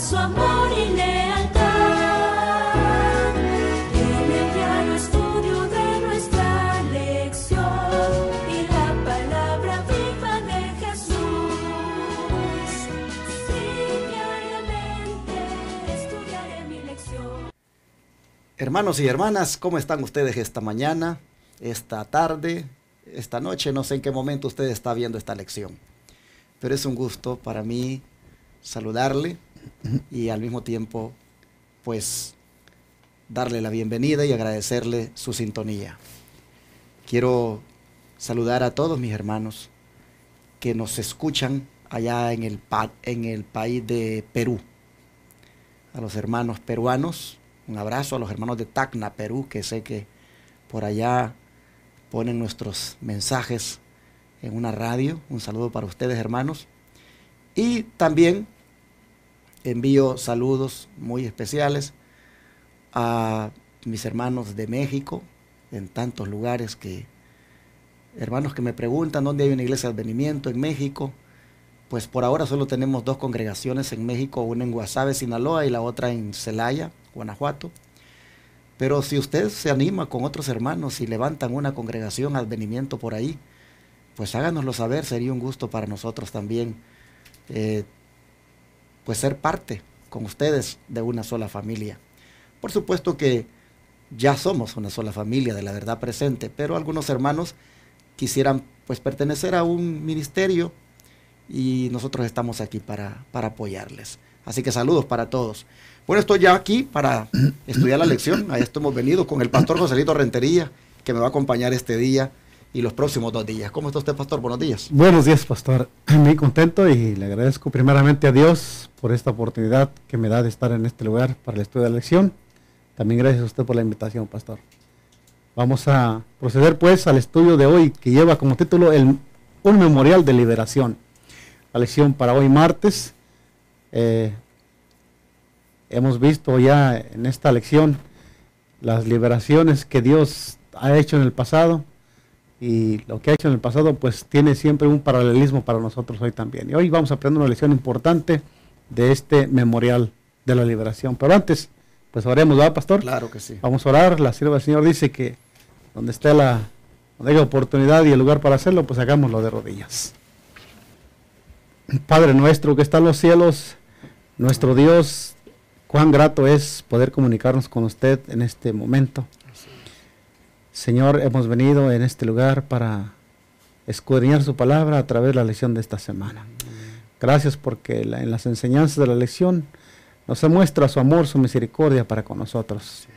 su amor y lealtad. En el diario estudio de nuestra lección y la palabra viva de Jesús. Sí, diariamente estudiaré mi lección. Hermanos y hermanas, ¿cómo están ustedes esta mañana, esta tarde, esta noche? No sé en qué momento usted está viendo esta lección, pero es un gusto para mí saludarle y al mismo tiempo, pues, darle la bienvenida y agradecerle su sintonía. Quiero saludar a todos mis hermanos que nos escuchan allá en el país de Perú. A los hermanos peruanos, un abrazo. A los hermanos de Tacna, Perú, que sé que por allá ponen nuestros mensajes en una radio. Un saludo para ustedes, hermanos. Y también envío saludos muy especiales a mis hermanos de México, en tantos lugares hermanos que me preguntan dónde hay una iglesia de advenimiento en México. Pues por ahora solo tenemos 2 congregaciones en México, una en Guasave, Sinaloa, y la otra en Celaya, Guanajuato. Pero si usted se anima con otros hermanos y levantan una congregación advenimiento por ahí, pues háganoslo saber. Sería un gusto para nosotros también, pues ser parte con ustedes de una sola familia. Por supuesto que ya somos una sola familia de la verdad presente, pero algunos hermanos quisieran pues pertenecer a un ministerio y nosotros estamos aquí para apoyarles. Así que saludos para todos. Bueno, estoy ya aquí para estudiar la lección. A esto hemos venido con el pastor Joselito Rentería, que me va a acompañar este día y los próximos 2 días. ¿Cómo está usted, pastor? Buenos días. Buenos días, pastor. Muy contento y le agradezco primeramente a Dios por esta oportunidad que me da de estar en este lugar para el estudio de la lección. También gracias a usted por la invitación, pastor. Vamos a proceder pues al estudio de hoy, que lleva como título un memorial de liberación. La lección para hoy martes. Hemos visto ya en esta lección las liberaciones que Dios ha hecho en el pasado, y lo que ha hecho en el pasado pues tiene siempre un paralelismo para nosotros hoy también. Y hoy vamos a aprender una lección importante de este memorial de la liberación. Pero antes, pues oremos, ¿verdad, pastor? Claro que sí. Vamos a orar. La sierva del Señor dice que donde haya oportunidad y el lugar para hacerlo, pues hagámoslo de rodillas. Padre nuestro que está en los cielos, nuestro Dios, cuán grato es poder comunicarnos con usted en este momento. Señor, hemos venido en este lugar para escudriñar su palabra a través de la lección de esta semana. Gracias porque en las enseñanzas de la lección nos muestra su amor, su misericordia para con nosotros.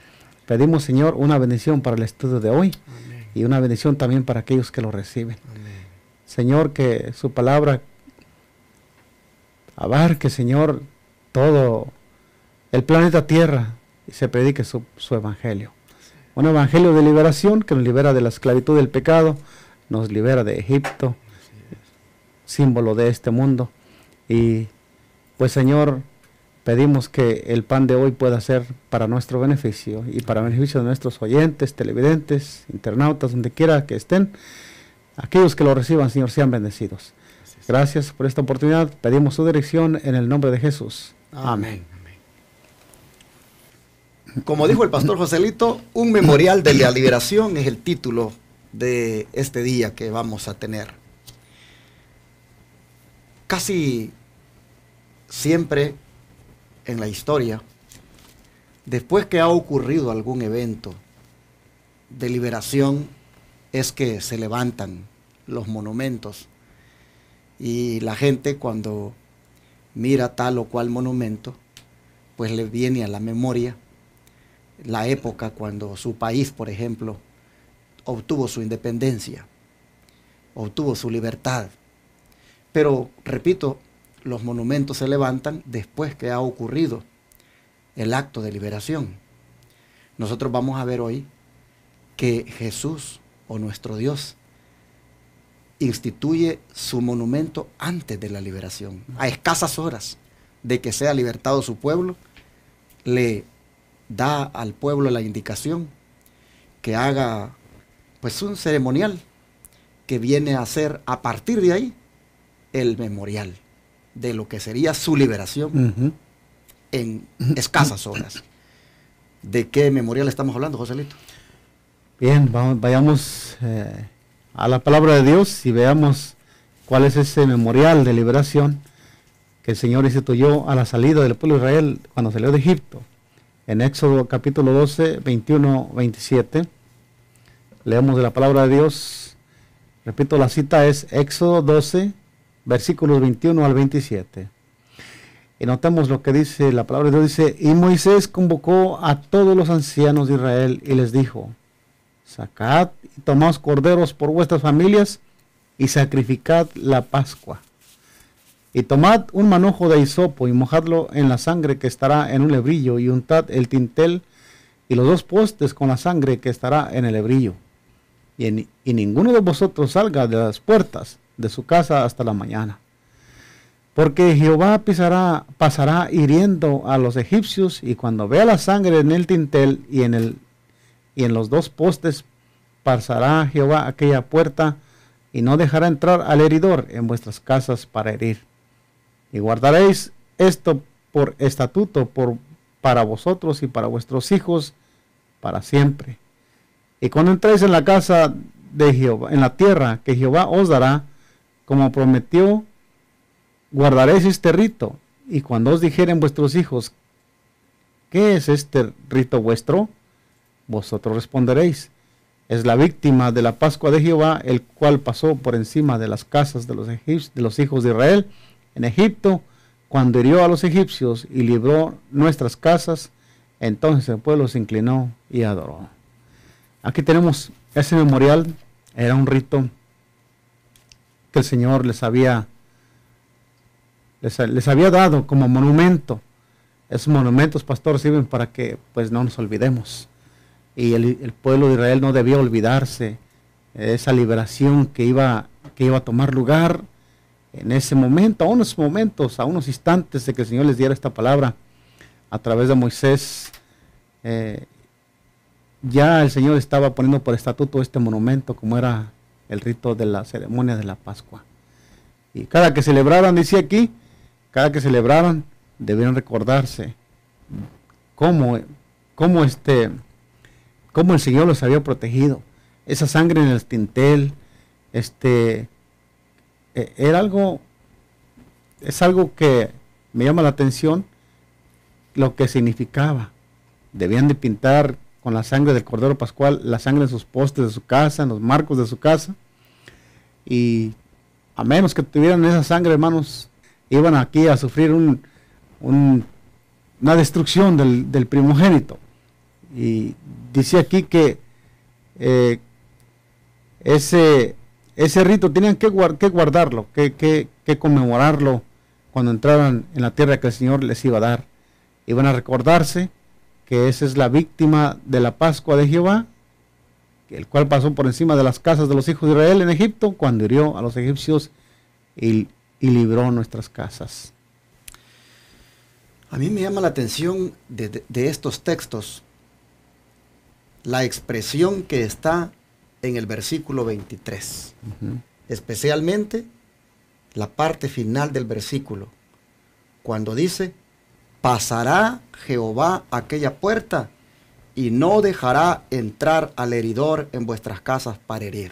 Pedimos, Señor, una bendición para el estudio de hoy. Amén. Y una bendición también para aquellos que lo reciben. Amén. Señor, que su palabra abarque, Señor, todo el planeta Tierra y se predique su evangelio. Un evangelio de liberación que nos libera de la esclavitud del pecado, nos libera de Egipto, símbolo de este mundo. Y pues, Señor, pedimos que el pan de hoy pueda ser para nuestro beneficio y para beneficio de nuestros oyentes, televidentes, internautas, donde quiera que estén. Aquellos que lo reciban, Señor, sean bendecidos. Gracias por esta oportunidad. Pedimos su dirección en el nombre de Jesús. Amén. Como dijo el pastor Joselito, un memorial de la liberación es el título de este día que vamos a tener. Casi siempre en la historia, después que ha ocurrido algún evento de liberación, es que se levantan los monumentos. Y la gente, cuando mira tal o cual monumento, pues le viene a la memoria la época cuando su país, por ejemplo, obtuvo su independencia, obtuvo su libertad. Pero, repito, los monumentos se levantan después que ha ocurrido el acto de liberación. Nosotros vamos a ver hoy que Jesús, o nuestro Dios, instituye su monumento antes de la liberación. A escasas horas de que sea libertado su pueblo, le da al pueblo la indicación que haga pues un ceremonial que viene a ser a partir de ahí el memorial de lo que sería su liberación. en escasas horas. ¿De qué memorial estamos hablando, Joselito? Bien, vayamos a la palabra de Dios y veamos cuál es ese memorial de liberación que el Señor instituyó a la salida del pueblo de Israel cuando salió de Egipto. En Éxodo capítulo 12, 21, 27, leemos de la palabra de Dios. Repito, la cita es Éxodo 12, versículos 21 al 27. Y notemos lo que dice la palabra de Dios. Dice, y Moisés convocó a todos los ancianos de Israel y les dijo, sacad y tomad corderos por vuestras familias y sacrificad la Pascua. Y tomad un manojo de hisopo y mojadlo en la sangre que estará en un lebrillo y untad el tintel y los 2 postes con la sangre que estará en el lebrillo. Y ninguno de vosotros salga de las puertas de su casa hasta la mañana. Porque Jehová pasará hiriendo a los egipcios, y cuando vea la sangre en el tintel y en los 2 postes, pasará Jehová aquella puerta y no dejará entrar al heridor en vuestras casas para herir. Y guardaréis esto por estatuto para vosotros y para vuestros hijos para siempre. Y cuando entréis en la casa de Jehová, en la tierra que Jehová os dará, como prometió, guardaréis este rito. Y cuando os dijeren vuestros hijos, ¿qué es este rito vuestro? Vosotros responderéis, es la víctima de la Pascua de Jehová, el cual pasó por encima de las casas de los hijos de Israel en Egipto, cuando hirió a los egipcios y libró nuestras casas. Entonces el pueblo se inclinó y adoró. Aquí tenemos ese memorial. Era un rito que el Señor les había dado como monumento. Esos monumentos, pastor, sirven para que pues no nos olvidemos. Y el pueblo de Israel no debía olvidarse de esa liberación que iba a tomar lugar en ese momento, a unos momentos, a unos instantes de que el Señor les diera esta palabra a través de Moisés. Ya el Señor estaba poniendo por estatuto este monumento, como era el rito de la ceremonia de la Pascua. Y cada que celebraran, dice aquí, cada que celebraran, debieron recordarse cómo el Señor los había protegido. Esa sangre en el tintel, es algo que me llama la atención, lo que significaba. Debían de pintar con la sangre del Cordero Pascual, la sangre en sus postes de su casa, en los marcos de su casa. Y a menos que tuvieran esa sangre, hermanos, iban aquí a sufrir una destrucción del primogénito. Y dice aquí que ese rito tenían que guardarlo, que conmemorarlo cuando entraran en la tierra que el Señor les iba a dar. Iban a recordarse que esa es la víctima de la Pascua de Jehová, el cual pasó por encima de las casas de los hijos de Israel en Egipto, cuando hirió a los egipcios y libró nuestras casas. A mí me llama la atención de estos textos la expresión que está en el versículo 23. Especialmente la parte final del versículo, cuando dice, pasará Jehová aquella puerta y no dejará entrar al heridor en vuestras casas para herir.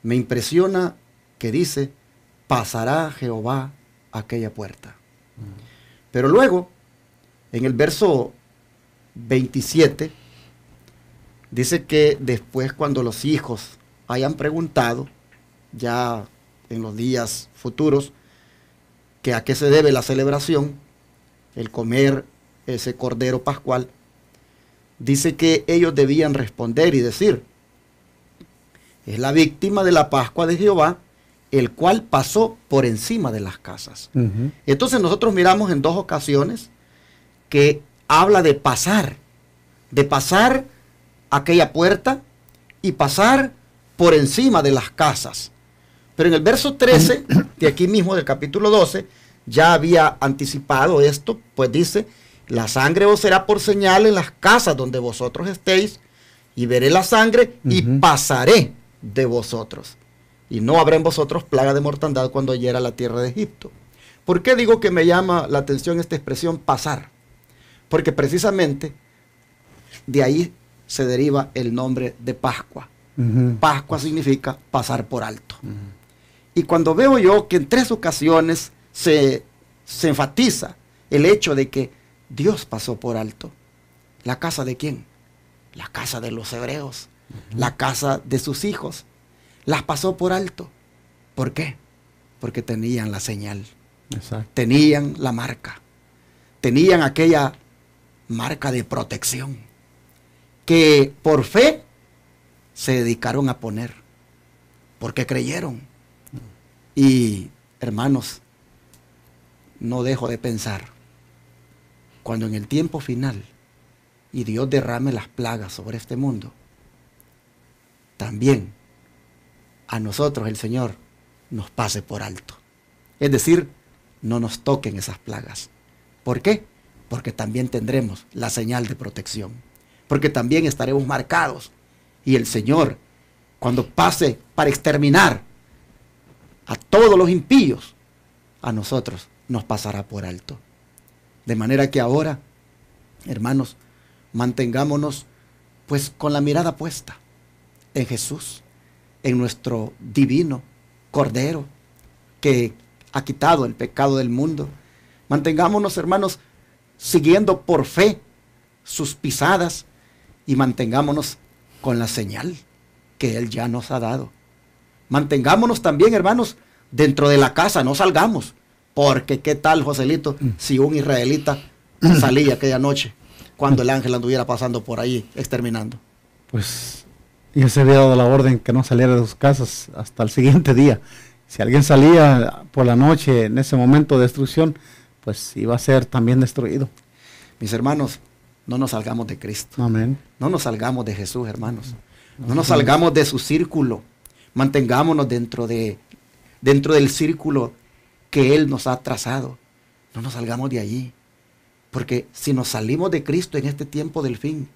Me impresiona que dice, pasará Jehová aquella puerta. Pero luego, en el verso 27, dice que después, cuando los hijos hayan preguntado, ya en los días futuros, que a qué se debe la celebración, el comer ese cordero pascual, dice que ellos debían responder y decir, es la víctima de la Pascua de Jehová, el cual pasó por encima de las casas. Entonces nosotros miramos en 2 ocasiones que habla de pasar aquella puerta y pasar por encima de las casas. Pero en el verso 13 de aquí mismo del capítulo 12 ya había anticipado esto, pues dice, la sangre os será por señal en las casas donde vosotros estéis, y veré la sangre y pasaré de vosotros, y no habrá en vosotros plaga de mortandad cuando hiera la tierra de Egipto. ¿Por qué digo que me llama la atención esta expresión pasar? Porque precisamente de ahí se deriva el nombre de Pascua. Pascua significa pasar por alto. Y cuando veo yo que en 3 ocasiones se enfatiza el hecho de que Dios pasó por alto, ¿la casa de quién? La casa de los hebreos, la casa de sus hijos. Las pasó por alto. ¿Por qué? Porque tenían la señal. Exacto. Tenían la marca. Tenían aquella marca de protección que por fe se dedicaron a poner, porque creyeron. Y hermanos, no dejo de pensar, cuando en el tiempo final y Dios derrame las plagas sobre este mundo, también a nosotros el Señor nos pase por alto. Es decir, no nos toquen esas plagas. ¿Por qué? Porque también tendremos la señal de protección. Porque también estaremos marcados. Y el Señor, cuando pase para exterminar a todos los impíos, a nosotros nos pasará por alto. De manera que ahora, hermanos, mantengámonos pues con la mirada puesta en Jesús, en nuestro divino Cordero que ha quitado el pecado del mundo. Mantengámonos, hermanos, siguiendo por fe sus pisadas y mantengámonos con la señal que Él ya nos ha dado. Mantengámonos también, hermanos, dentro de la casa, no salgamos, porque qué tal, Joselito, si un israelita salía aquella noche cuando el ángel anduviera pasando por ahí exterminando. Pues ya se había dado la orden que no saliera de sus casas hasta el siguiente día. Si alguien salía por la noche en ese momento de destrucción, pues iba a ser también destruido. Mis hermanos, no nos salgamos de Cristo. Amén. No nos salgamos de Jesús, hermanos. No nos salgamos de su círculo. Mantengámonos dentro del círculo que Él nos ha trazado. No nos salgamos de allí. Porque si nos salimos de Cristo en este tiempo del fin,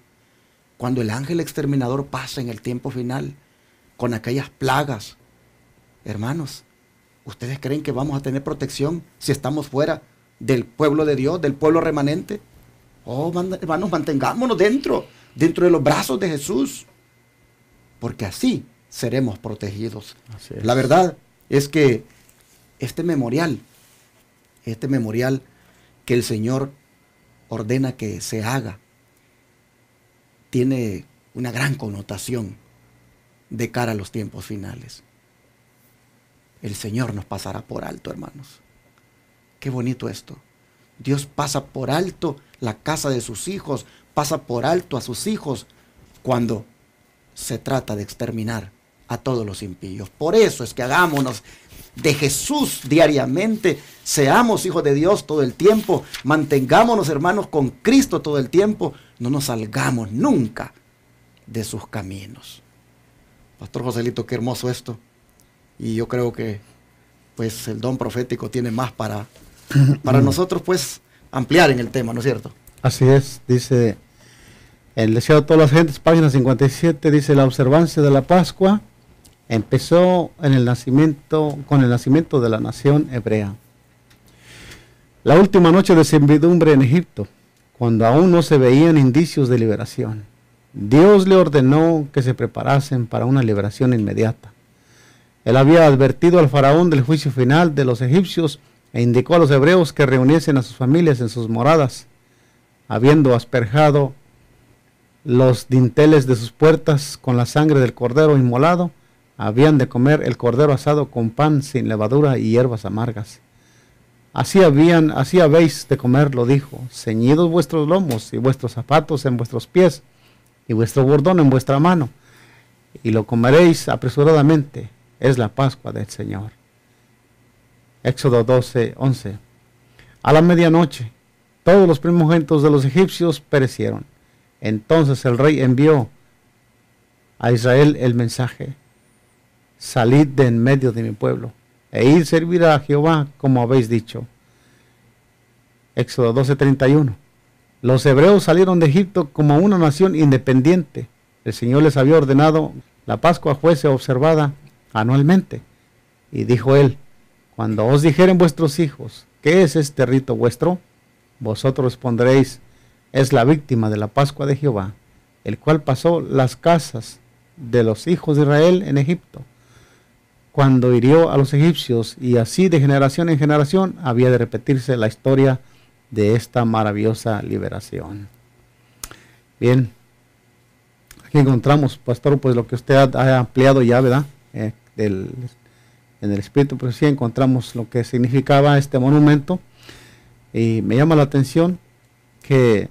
cuando el ángel exterminador pasa en el tiempo final, con aquellas plagas, hermanos, ¿ustedes creen que vamos a tener protección si estamos fuera del pueblo de Dios, del pueblo remanente? Oh, hermanos, mantengámonos dentro de los brazos de Jesús, porque así seremos protegidos. Así es. La verdad es que este memorial que el Señor ordena que se haga, tiene una gran connotación de cara a los tiempos finales. El Señor nos pasará por alto, hermanos. Qué bonito esto. Dios pasa por alto la casa de sus hijos, pasa por alto a sus hijos cuando se trata de exterminar a todos los impíos. Por eso es que hagámonos de Jesús diariamente, seamos hijos de Dios todo el tiempo, mantengámonos, hermanos, con Cristo todo el tiempo, no nos salgamos nunca de sus caminos. Pastor Joselito, qué hermoso esto. Y yo creo que pues el don profético tiene más para nosotros pues ampliar en el tema, ¿no es cierto? Así es, dice el deseo de todas las gentes, página 57, dice: la observancia de la Pascua empezó con el nacimiento de la nación hebrea. La última noche de servidumbre en Egipto, cuando aún no se veían indicios de liberación, Dios le ordenó que se preparasen para una liberación inmediata. Él había advertido al faraón del juicio final de los egipcios e indicó a los hebreos que reuniesen a sus familias en sus moradas, habiendo asperjado los dinteles de sus puertas con la sangre del cordero inmolado. Habían de comer el cordero asado con pan sin levadura y hierbas amargas. Así habéis de comerlo, dijo, ceñidos vuestros lomos y vuestros zapatos en vuestros pies y vuestro bordón en vuestra mano, y lo comeréis apresuradamente. Es la Pascua del Señor. Éxodo 12:11. A la medianoche, todos los primogénitos de los egipcios perecieron. Entonces el rey envió a Israel el mensaje: salid de en medio de mi pueblo, e id servir a Jehová como habéis dicho. Éxodo 12:31. Los hebreos salieron de Egipto como una nación independiente. El Señor les había ordenado la Pascua fuese observada anualmente. Y dijo él: cuando os dijeren vuestros hijos, ¿qué es este rito vuestro? Vosotros responderéis, es la víctima de la Pascua de Jehová, el cual pasó las casas de los hijos de Israel en Egipto, cuando hirió a los egipcios, y así de generación en generación había de repetirse la historia de esta maravillosa liberación. Bien, aquí encontramos, pastor, pues lo que usted ha ampliado ya, ¿verdad? En el Espíritu, pues sí encontramos lo que significaba este monumento, y me llama la atención que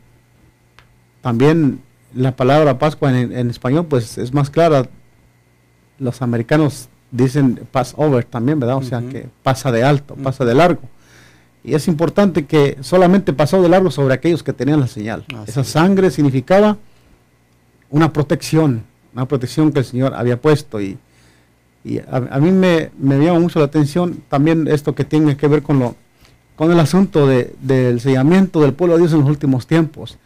también la palabra Pascua en español pues es más clara. Los americanos dicen Passover también, ¿verdad? O sea que pasa de alto, pasa de largo. Y es importante que solamente pasó de largo sobre aquellos que tenían la señal. Esa sangre significaba una protección que el Señor había puesto. Y a mí me llama mucho la atención también esto que tiene que ver con el asunto del sellamiento del pueblo de Dios en los últimos tiempos.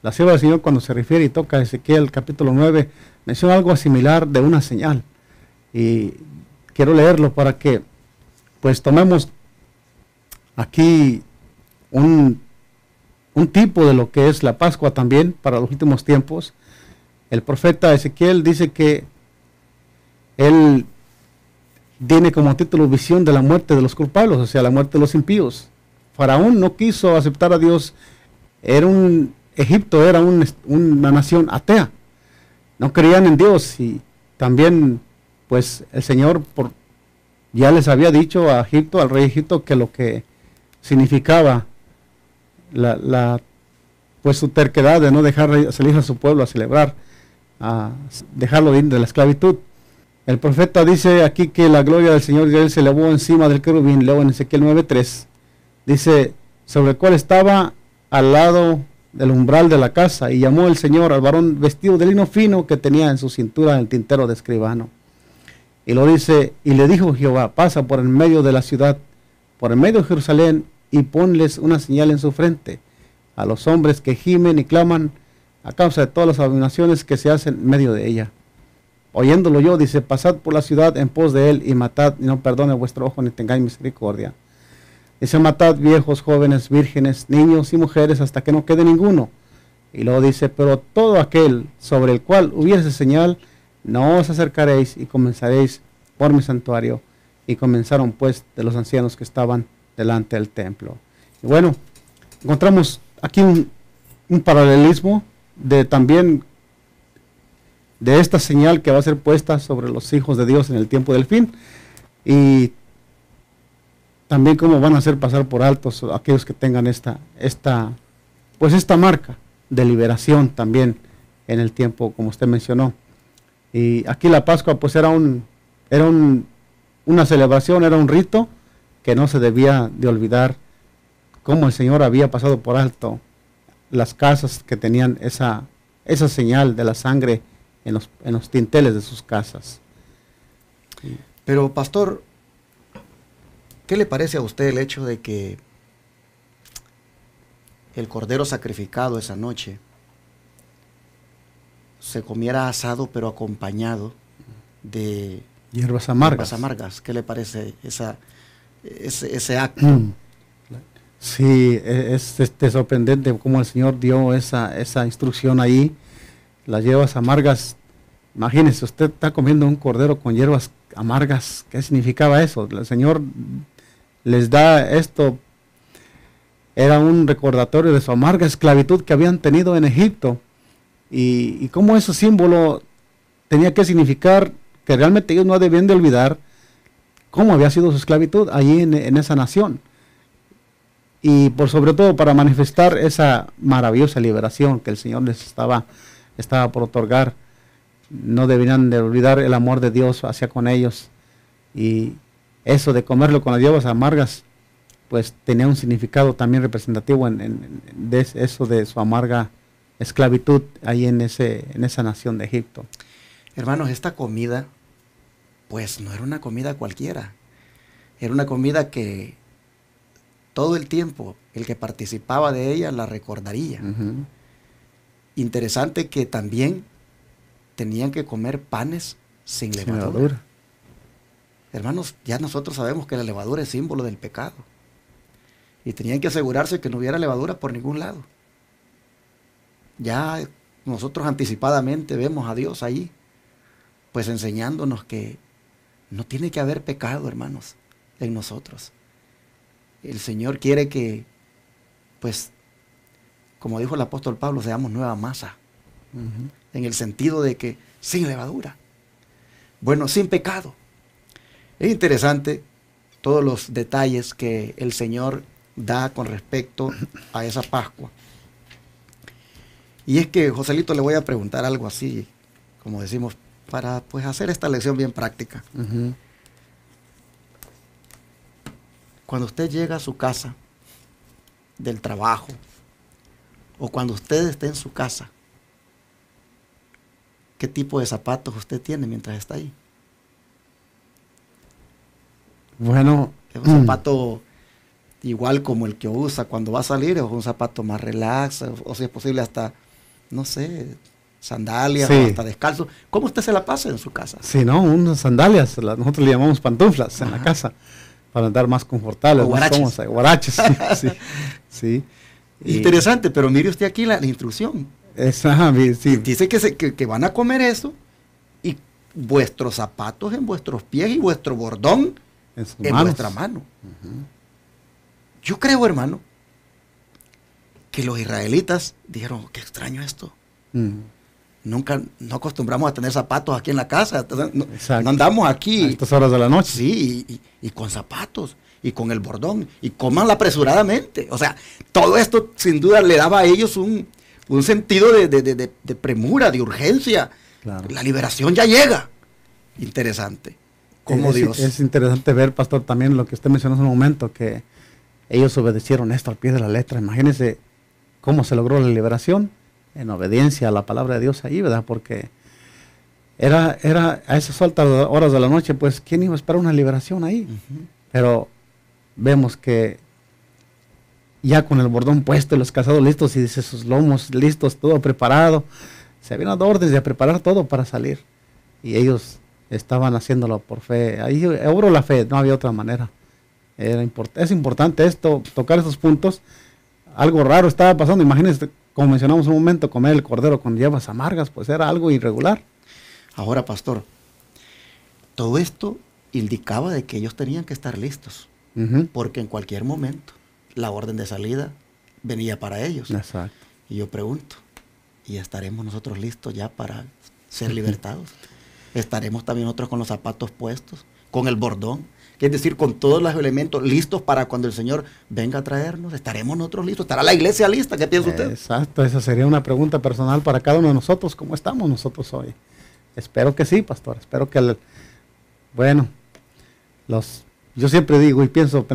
La sierva del Señor, cuando se refiere y toca a Ezequiel capítulo 9, menciona algo similar de una señal. Y quiero leerlo para que pues tomemos aquí un tipo de lo que es la Pascua también para los últimos tiempos. El profeta Ezequiel dice que él tiene como título visión de la muerte de los culpables, o sea, la muerte de los impíos. Faraón no quiso aceptar a Dios. Egipto era una nación atea. No creían en Dios, y también pues el Señor ya les había dicho a Egipto, al rey de Egipto, que lo que significaba pues su terquedad de no dejar salir a su pueblo a celebrar, a dejarlo ir de la esclavitud. El profeta dice aquí que la gloria del Señor Israel se elevó encima del querubín, luego en Ezequiel 9:3, dice, sobre el cual estaba al lado del umbral de la casa, y llamó el Señor al varón vestido de lino fino que tenía en su cintura el tintero de escribano. Y lo dice, y le dijo Jehová, pasa por en medio de la ciudad, por en medio de Jerusalén, y ponles una señal en su frente, a los hombres que gimen y claman a causa de todas las abominaciones que se hacen en medio de ella. Oyéndolo yo, dice, pasad por la ciudad en pos de él, y matad, y no perdone vuestro ojo, ni tengáis misericordia. Dice, matad viejos, jóvenes, vírgenes, niños y mujeres, hasta que no quede ninguno. Y luego dice, pero todo aquel sobre el cual hubiese señal, no os acercaréis, y comenzaréis por mi santuario. Y comenzaron pues de los ancianos que estaban delante del templo. Y bueno, encontramos aquí un paralelismo también de esta señal que va a ser puesta sobre los hijos de Dios en el tiempo del fin, y también cómo van a hacer pasar por altos aquellos que tengan esta marca de liberación también en el tiempo, como usted mencionó. Y aquí la Pascua pues era una celebración, era un rito que no se debía de olvidar, cómo el Señor había pasado por alto las casas que tenían esa señal de la sangre en los tinteles de sus casas. Pero pastor, ¿qué le parece a usted el hecho de que el cordero sacrificado esa noche se comiera asado pero acompañado de hierbas amargas? ¿Qué le parece ese acto? Sí, es sorprendente cómo el Señor dio esa instrucción ahí. Las hierbas amargas, imagínese, usted está comiendo un cordero con hierbas amargas. ¿Qué significaba eso? El Señor les da esto. Era un recordatorio de su amarga esclavitud que habían tenido en Egipto, y cómo ese símbolo tenía que significar que realmente ellos no debían de olvidar cómo había sido su esclavitud allí en esa nación, y por sobre todo para manifestar esa maravillosa liberación que el Señor les estaba por otorgar. No debían de olvidar el amor de Dios hacia con ellos, y eso de comerlo con las hierbas amargas pues tenía un significado también representativo de eso de su amarga esclavitud ahí en esa nación de Egipto. Hermanos, esta comida pues no era una comida cualquiera, era una comida que todo el tiempo el que participaba de ella la recordaría. Interesante que también tenían que comer panes sin levadura. Hermanos, ya nosotros sabemos que la levadura es símbolo del pecado. y tenían que asegurarse que no hubiera levadura por ningún lado. Ya nosotros anticipadamente vemos a Dios ahí, pues enseñándonos que no tiene que haber pecado, hermanos, en nosotros. El Señor quiere que, pues, como dijo el apóstol Pablo, seamos nueva masa, en el sentido de que sin levadura, bueno, sin pecado. Es interesante todos los detalles que el Señor da con respecto a esa Pascua. Y es que, Joselito, le voy a preguntar algo así, como decimos, para pues hacer esta lección bien práctica. Cuando usted llega a su casa del trabajo, o cuando usted esté en su casa, ¿qué tipo de zapatos usted tiene mientras está ahí? Bueno, ¿es un zapato igual como el que usa cuando va a salir, o es un zapato más relax, o si es posible hasta, no sé, sandalias, sí, o hasta descalzo? ¿Cómo usted se la pasa en su casa? Sí, ¿no? Unas sandalias, nosotros le llamamos pantuflas en la casa, para andar más confortables. Guaraches. Guaraches, sí, sí, sí. Interesante, pero mire usted aquí la instrucción. Sí. Dice que van a comer eso, y vuestros zapatos en vuestros pies y vuestro bordón en vuestra mano. Yo creo, hermano, que los israelitas dijeron, qué extraño esto. Nunca, no acostumbramos a tener zapatos aquí en la casa. No andamos aquí a estas horas de la noche. Sí, y con zapatos, y con el bordón, y comanla apresuradamente. O sea, todo esto sin duda le daba a ellos un sentido de premura, de urgencia. Claro. La liberación ya llega. Interesante. Como Dios. Es interesante ver, pastor, también lo que usted mencionó hace un momento, que ellos obedecieron esto al pie de la letra. Imagínense cómo se logró la liberación, en obediencia a la palabra de Dios ahí, ¿verdad? Porque era a esas altas horas de la noche, pues, ¿quién iba a esperar una liberación ahí? Pero vemos que ya con el bordón puesto y los calzados listos y dice sus lomos listos, todo preparado, se habían dado órdenes de preparar todo para salir. Y ellos estaban haciéndolo por fe. Ahí obró la fe, no había otra manera. Es importante esto, tocar esos puntos. Algo raro estaba pasando. Imagínense, como mencionamos un momento, comer el cordero con hierbas amargas, pues era algo irregular. Ahora, pastor, todo esto indicaba de que ellos tenían que estar listos, porque en cualquier momento la orden de salida venía para ellos. Exacto. Y yo pregunto, ¿y estaremos nosotros listos ya para ser libertados? ¿Estaremos también nosotros con los zapatos puestos, con el bordón? Es decir, con todos los elementos listos para cuando el Señor venga a traernos. ¿Estaremos nosotros listos? ¿Estará la iglesia lista? ¿Qué piensa usted? Exacto, esa sería una pregunta personal para cada uno de nosotros. ¿Cómo estamos nosotros hoy? Espero que sí, pastor. Espero que, yo siempre digo y pienso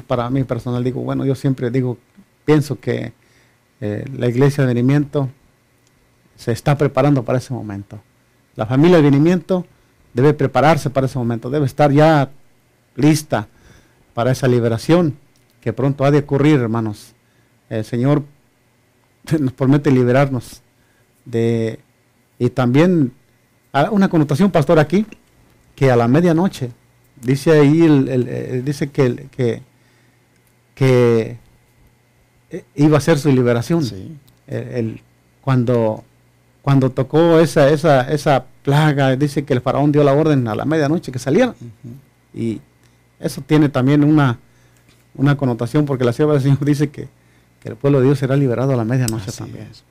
para mí personal, yo siempre pienso que la iglesia de venimiento se está preparando para ese momento. La familia de venimiento debe prepararse para ese momento, debe estar ya lista para esa liberación que pronto ha de ocurrir, hermanos. El Señor nos promete liberarnos y también una connotación, pastor, aquí, que a la medianoche, dice ahí, dice que iba a ser su liberación. Sí. Cuando tocó esa plaga, dice que el faraón dio la orden a la medianoche que salieran. Y eso tiene también una connotación, porque la sierva del Señor dice que el pueblo de Dios será liberado a la medianoche. Así también. Es.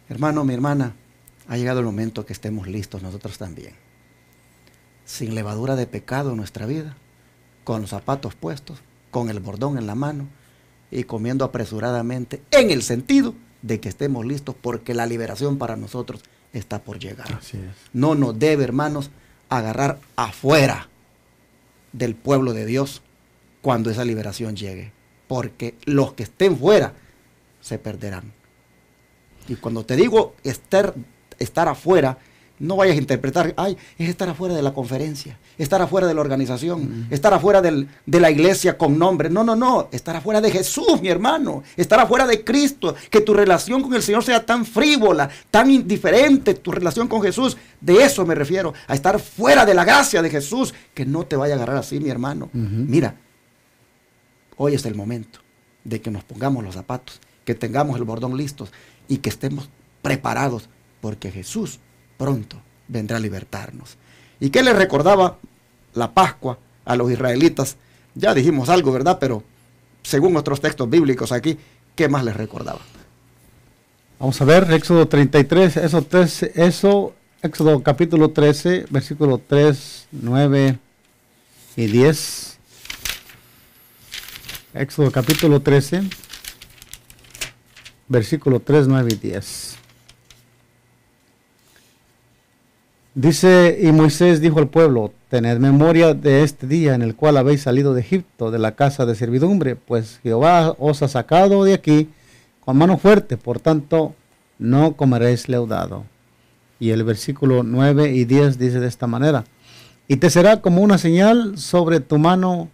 Hermano, mi hermana, ha llegado el momento que estemos listos nosotros también. Sin levadura de pecado en nuestra vida, con los zapatos puestos, con el bordón en la mano y comiendo apresuradamente, en el sentido de que estemos listos, porque la liberación para nosotros está por llegar. Así es. No nos debe, hermanos, agarrar afuera del pueblo de Dios cuando esa liberación llegue, porque los que estén fuera se perderán. Y cuando te digo estar afuera, no vayas a interpretar, es estar afuera de la conferencia, estar afuera de la organización, estar afuera de la iglesia con nombre. No, estar afuera de Jesús, mi hermano, estar afuera de Cristo, que tu relación con el Señor sea tan frívola, tan indiferente, tu relación con Jesús. De eso me refiero, a estar fuera de la gracia de Jesús, que no te vaya a agarrar así, mi hermano. Mira, hoy es el momento. de que nos pongamos los zapatos, que tengamos el bordón listos y que estemos preparados, porque Jesús pronto vendrá a libertarnos. ¿Y qué les recordaba la Pascua a los israelitas? Ya dijimos algo, ¿verdad? Pero según otros textos bíblicos aquí, ¿qué más les recordaba? Vamos a ver, Éxodo 33, Éxodo capítulo 13, versículo 3, 9 y 10. Éxodo capítulo 13, versículo 3, 9 y 10. Dice, y Moisés dijo al pueblo, tened memoria de este día en el cual habéis salido de Egipto, de la casa de servidumbre, pues Jehová os ha sacado de aquí con mano fuerte, por tanto, no comeréis leudado. Y el versículo 9 y 10 dice de esta manera, y te será como una señal sobre tu mano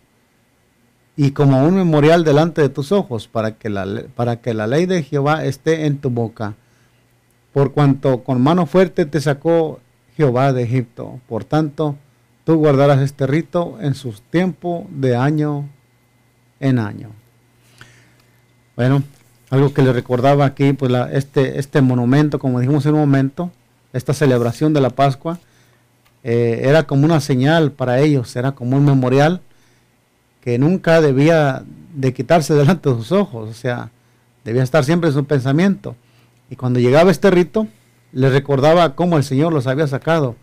y como un memorial delante de tus ojos, para que la ley de Jehová esté en tu boca, por cuanto con mano fuerte te sacó Jehová de Egipto. Por tanto, tú guardarás este rito en sus tiempos de año en año. Bueno, algo que le recordaba aquí, pues este monumento, como dijimos en un momento, esta celebración de la Pascua, era como una señal para ellos, era como un memorial que nunca debía de quitarse delante de sus ojos, o sea, debía estar siempre en su pensamiento. Y cuando llegaba este rito, les recordaba cómo el Señor los había sacado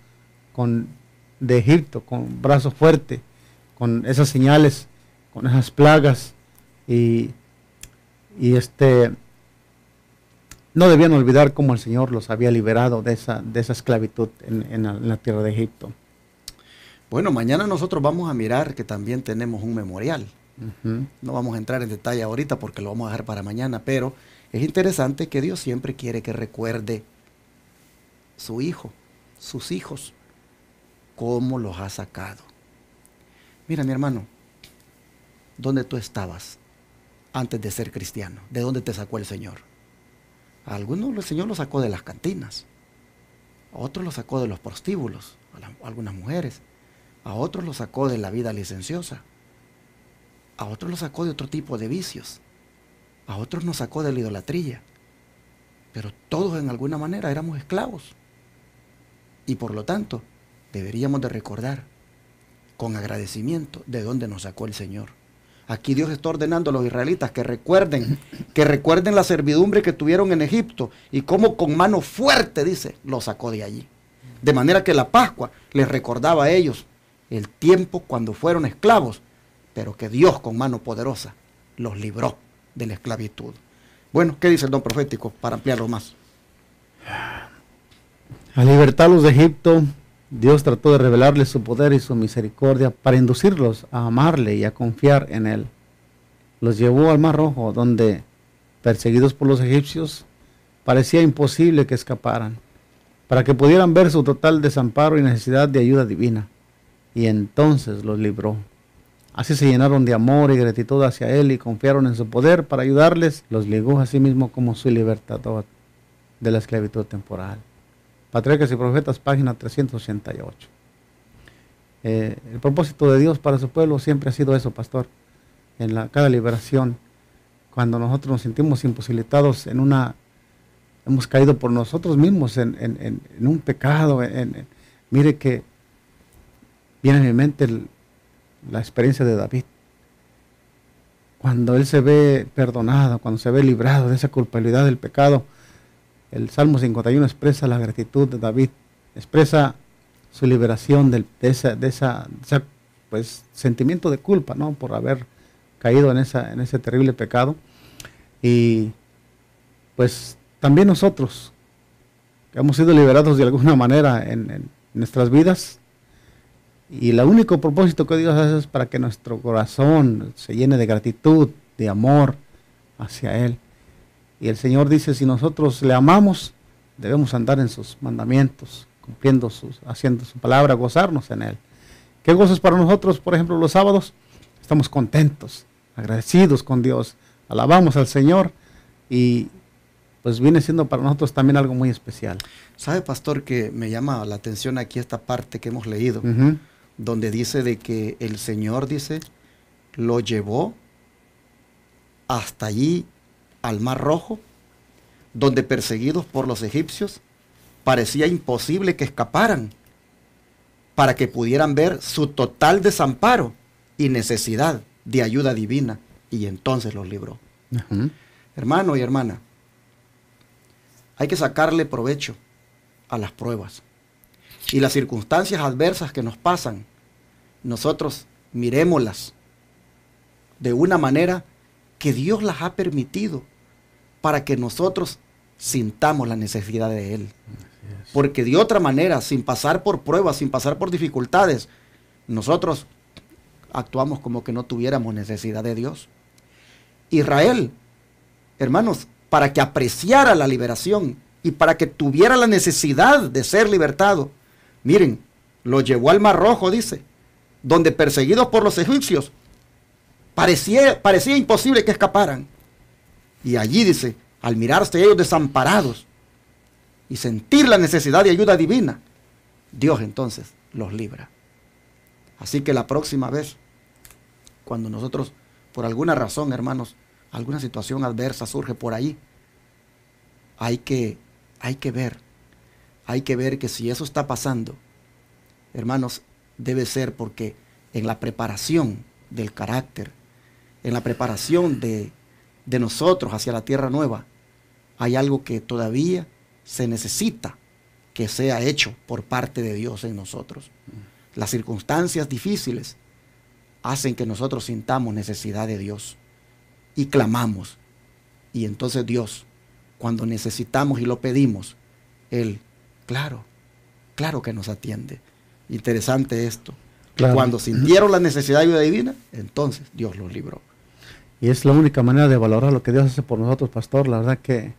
de Egipto, con brazo fuerte, con esas señales, con esas plagas, y no debían olvidar cómo el Señor los había liberado de esa esclavitud en la tierra de Egipto. Bueno, mañana nosotros vamos a mirar que también tenemos un memorial. No vamos a entrar en detalle ahorita porque lo vamos a dejar para mañana, pero es interesante que Dios siempre quiere que recuerde su hijo, sus hijos, cómo los ha sacado. Mira, mi hermano, ¿dónde tú estabas antes de ser cristiano? ¿De dónde te sacó el Señor? A algunos el Señor los sacó de las cantinas, a otros los sacó de los prostíbulos, a algunas mujeres, a otros los sacó de la vida licenciosa, a otros los sacó de otro tipo de vicios, a otros nos sacó de la idolatría, pero todos en alguna manera éramos esclavos. Y por lo tanto, deberíamos de recordar con agradecimiento de dónde nos sacó el Señor. Aquí Dios está ordenando a los israelitas que recuerden la servidumbre que tuvieron en Egipto y cómo con mano fuerte, dice, los sacó de allí. De manera que la Pascua les recordaba a ellos el tiempo cuando fueron esclavos, pero que Dios con mano poderosa los libró de la esclavitud. Bueno, ¿qué dice el don profético para ampliarlo más? Al libertarlos de Egipto, Dios trató de revelarles su poder y su misericordia para inducirlos a amarle y a confiar en Él. Los llevó al Mar Rojo, donde, perseguidos por los egipcios, parecía imposible que escaparan, para que pudieran ver su total desamparo y necesidad de ayuda divina. Y entonces los libró. Así se llenaron de amor y gratitud hacia Él y confiaron en su poder para ayudarles. Los ligó a sí mismo como su libertador de la esclavitud temporal. Patriarcas y Profetas, página 388. El propósito de Dios para su pueblo siempre ha sido eso, pastor. En cada liberación, cuando nosotros nos sentimos imposibilitados hemos caído por nosotros mismos en un pecado. Mire que viene a mi mente la experiencia de David. Cuando él se ve perdonado, cuando se ve librado de esa culpabilidad del pecado, el Salmo 51 expresa la gratitud de David, expresa su liberación de esa pues, sentimiento de culpa, ¿no? Por haber caído en ese terrible pecado. Y pues también nosotros, que hemos sido liberados de alguna manera en nuestras vidas, y el único propósito que Dios hace es para que nuestro corazón se llene de gratitud, de amor hacia Él. Y el Señor dice, si nosotros le amamos, debemos andar en sus mandamientos, haciendo su palabra, gozarnos en Él. ¿Qué gozos para nosotros? Por ejemplo, los sábados, estamos contentos, agradecidos con Dios, alabamos al Señor y pues viene siendo para nosotros también algo muy especial. ¿Sabe, pastor, que me llama la atención aquí esta parte que hemos leído, donde dice de que el Señor, dice, lo llevó hasta allí al Mar Rojo, donde perseguidos por los egipcios, parecía imposible que escaparan, para que pudieran ver su total desamparo y necesidad de ayuda divina, y entonces los libró. Hermano y hermana, hay que sacarle provecho a las pruebas y las circunstancias adversas que nos pasan. Nosotros miremoslas de una manera que Dios las ha permitido para que nosotros sintamos la necesidad de Él. Porque de otra manera, sin pasar por pruebas, sin pasar por dificultades, nosotros actuamos como que no tuviéramos necesidad de Dios. Israel, hermanos, para que apreciara la liberación y para que tuviera la necesidad de ser libertado, miren, lo llevó al Mar Rojo, dice, donde perseguidos por los egipcios, parecía imposible que escaparan. Y allí, dice, al mirarse ellos desamparados y sentir la necesidad de ayuda divina, Dios entonces los libra. Así que la próxima vez, cuando nosotros, por alguna razón, hermanos, alguna situación adversa surge por ahí, hay que ver que si eso está pasando, hermanos, debe ser porque en la preparación del carácter, en la preparación de nosotros hacia la tierra nueva, hay algo que todavía se necesita que sea hecho por parte de Dios en nosotros. Las circunstancias difíciles hacen que nosotros sintamos necesidad de Dios y clamamos. Y entonces Dios, cuando necesitamos y lo pedimos, Él, claro que nos atiende. Interesante esto. Claro. Cuando sintieron la necesidad de ayuda divina, entonces Dios los libró. Y es la única manera de valorar lo que Dios hace por nosotros, pastor. La verdad que,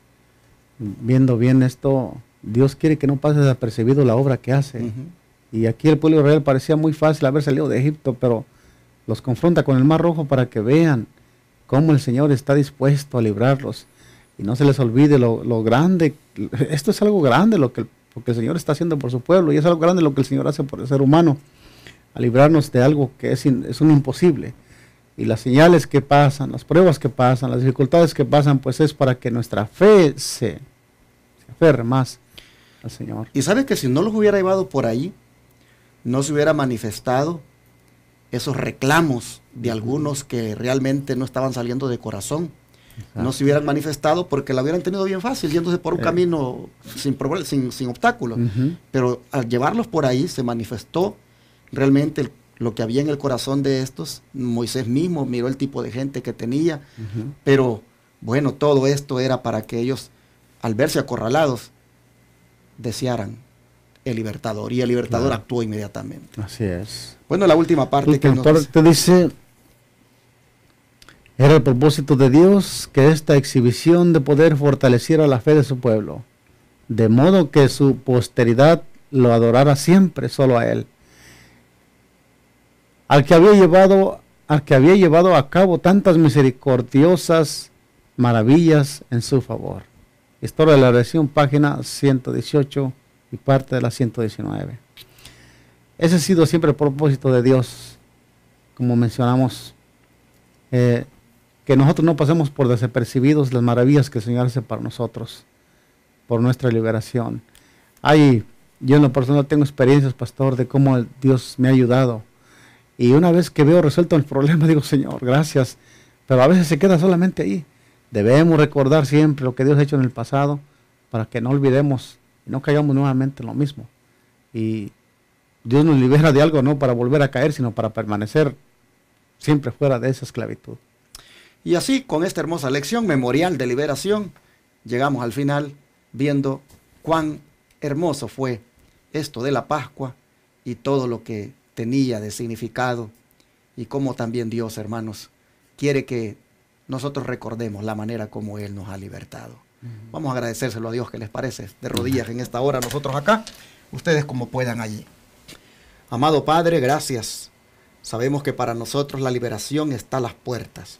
viendo bien esto, Dios quiere que no pase desapercibido la obra que hace. Y aquí el pueblo de Israel parecía muy fácil haber salido de Egipto, pero los confronta con el Mar Rojo para que vean cómo el Señor está dispuesto a librarlos. Y no se les olvide lo grande. Esto es algo grande lo que el Señor está haciendo por su pueblo, y es algo grande lo que el Señor hace por el ser humano, a librarnos de algo que es un imposible. Y las señales que pasan, las pruebas que pasan, las dificultades que pasan, pues es para que nuestra fe se aferre más al Señor. Y sabe que si no los hubiera llevado por ahí, no se hubiera manifestado esos reclamos de algunos que realmente no estaban saliendo de corazón. Exacto. No se hubieran manifestado porque la hubieran tenido bien fácil, yéndose por un camino sin obstáculos. Pero al llevarlos por ahí se manifestó realmente lo que había en el corazón de estos. Moisés mismo miró el tipo de gente que tenía, pero bueno, todo esto era para que ellos, al verse acorralados, desearan el libertador, y el libertador actuó inmediatamente. Así es. Bueno, la última parte que te dice, era el propósito de Dios que esta exhibición de poder fortaleciera la fe de su pueblo, de modo que su posteridad lo adorara siempre solo a Él, al que había llevado a cabo tantas misericordiosas maravillas en su favor. Historia de la Redención, página 118 y parte de la 119. Ese ha sido siempre el propósito de Dios, como mencionamos, que nosotros no pasemos por desapercibidos las maravillas que el Señor hace para nosotros, por nuestra liberación. Yo en lo personal tengo experiencias, pastor, de cómo Dios me ha ayudado. Y una vez que veo resuelto el problema, digo, Señor, gracias. Pero a veces se queda solamente ahí. Debemos recordar siempre lo que Dios ha hecho en el pasado para que no olvidemos y no caigamos nuevamente en lo mismo. Y Dios nos libera de algo, no para volver a caer, sino para permanecer siempre fuera de esa esclavitud. Y así, con esta hermosa lección memorial de liberación, llegamos al final viendo cuán hermoso fue esto de la Pascua y todo lo que tenía de significado, y cómo también Dios, hermanos, quiere que nosotros recordemos la manera como Él nos ha libertado. Vamos a agradecérselo a Dios, ¿qué les parece? De rodillas en esta hora, nosotros acá, ustedes como puedan allí. Amado Padre, gracias. Sabemos que para nosotros la liberación está a las puertas.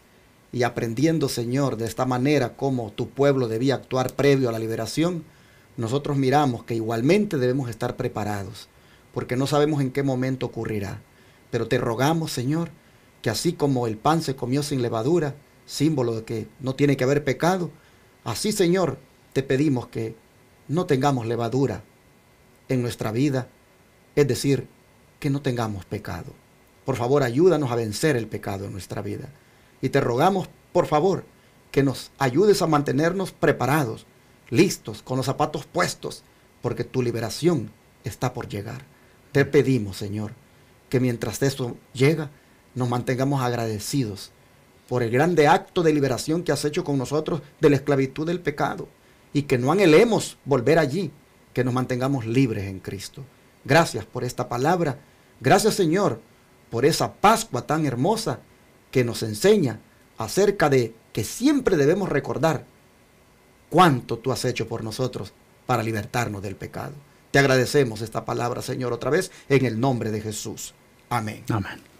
Y aprendiendo, Señor, de esta manera cómo tu pueblo debía actuar previo a la liberación, nosotros miramos que igualmente debemos estar preparados, porque no sabemos en qué momento ocurrirá. Pero te rogamos, Señor, que así como el pan se comió sin levadura, símbolo de que no tiene que haber pecado. Así, Señor, te pedimos que no tengamos levadura en nuestra vida, es decir, que no tengamos pecado. Por favor, ayúdanos a vencer el pecado en nuestra vida. Y te rogamos, por favor, que nos ayudes a mantenernos preparados, listos, con los zapatos puestos, porque tu liberación está por llegar. Te pedimos, Señor, que mientras eso llega, nos mantengamos agradecidos por el grande acto de liberación que has hecho con nosotros de la esclavitud del pecado, y que no anhelemos volver allí, que nos mantengamos libres en Cristo. Gracias por esta palabra. Gracias, Señor, por esa Pascua tan hermosa que nos enseña acerca de que siempre debemos recordar cuánto tú has hecho por nosotros para libertarnos del pecado. Te agradecemos esta palabra, Señor, otra vez en el nombre de Jesús. Amén. Amén.